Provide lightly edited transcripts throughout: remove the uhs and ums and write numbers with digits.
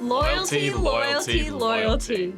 Loyalty, loyalty, loyalty.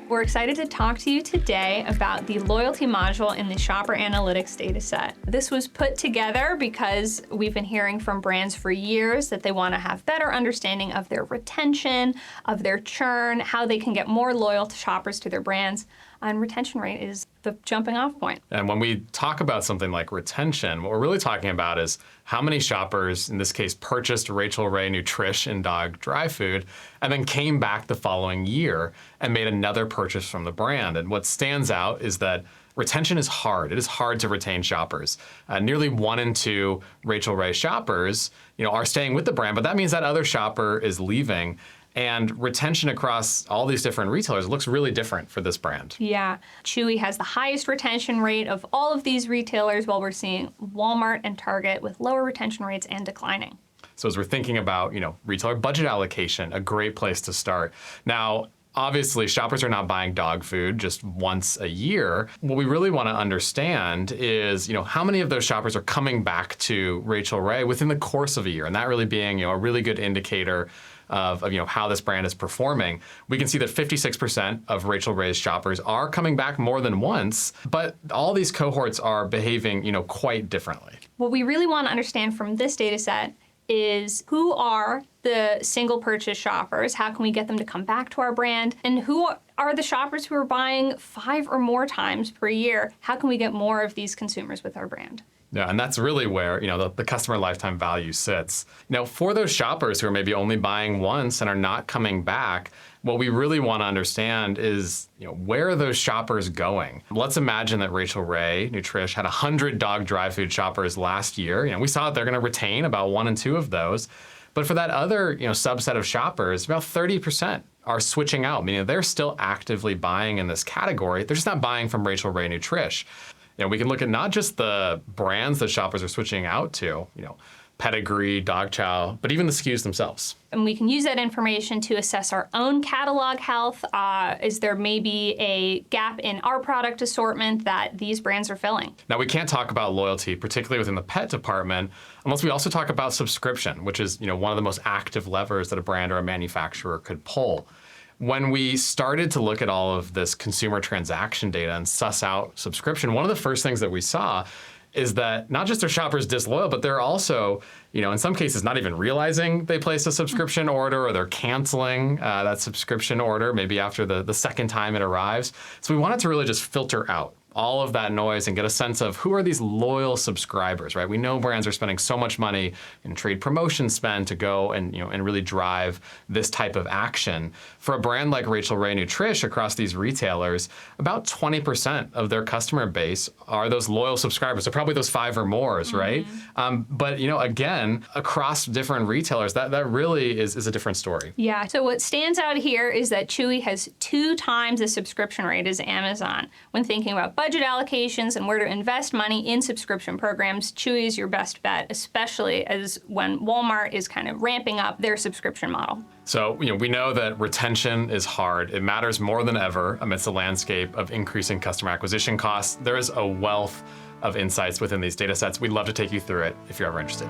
We're excited to talk to you today about the loyalty module in the Shopper Analytics dataset. This was put together because we've been hearing from brands for years that they want to have better understanding of their retention, of their churn, how they can get more loyal to shoppers to their brands. And retention rate is the jumping off point. And when we talk about something like retention, what we're really talking about is how many shoppers, in this case, purchased Rachel Ray Nutrish and dog dry food, and then came back the following year and made another purchase from the brand. And what stands out is that retention is hard. It is hard to retain shoppers. Nearly 1 in 2 Rachel Ray shoppers, are staying with the brand, but that means that other shopper is leaving. And retention across all these different retailers looks really different for this brand. Yeah, Chewy has the highest retention rate of all of these retailers, while we're seeing Walmart and Target with lower retention rates and declining. So as we're thinking about, retailer budget allocation, a great place to start. Now, obviously, shoppers are not buying dog food just once a year. What we really want to understand is, how many of those shoppers are coming back to Rachel Ray within the course of a year, and that really being, a really good indicator of how this brand is performing. We can see that 56% of Rachel Ray's shoppers are coming back more than once, but all these cohorts are behaving, quite differently. What we really want to understand from this data set is who are the single purchase shoppers, how can we get them to come back to our brand, and who are the shoppers who are buying 5 or more times per year, how can we get more of these consumers with our brand? Yeah, and that's really where the customer lifetime value sits. Now, for those shoppers who are maybe only buying once and are not coming back, what we really want to understand is, where are those shoppers going? Let's imagine that Rachel Ray Nutrish had 100 dog dry food shoppers last year. We saw that they're going to retain about 1 in 2 of those. But for that other subset of shoppers, about 30% are switching out, meaning they're still actively buying in this category. They're just not buying from Rachel Ray Nutrish. We can look at not just the brands that shoppers are switching out to, Pedigree, Dog Chow, but even the SKUs themselves. And we can use that information to assess our own catalog health. Is there maybe a gap in our product assortment that these brands are filling? Now, we can't talk about loyalty, particularly within the pet department, unless we also talk about subscription, which is one of the most active levers that a brand or a manufacturer could pull. When we started to look at all of this consumer transaction data and suss out subscription, one of the first things that we saw is that not just are shoppers disloyal, but they're also, in some cases, not even realizing they placed a subscription order, or they're canceling that subscription order maybe after the second time it arrives. So we wanted to really just filter out all of that noise and get a sense of who are these loyal subscribers, right? We know brands are spending so much money in trade promotion spend to go and and really drive this type of action. For a brand like Rachel Ray Nutrish across these retailers, about 20% of their customer base are those loyal subscribers. So probably those 5 or mores, right? But again, across different retailers, that really is a different story. Yeah. So what stands out here is that Chewy has 2 times the subscription rate as Amazon. When thinking about budget allocations and where to invest money in subscription programs, Chewy is your best bet, especially as when Walmart is kind of ramping up their subscription model. So, we know that retention is hard. It matters more than ever amidst the landscape of increasing customer acquisition costs. There is a wealth of insights within these data sets. We'd love to take you through it if you're ever interested.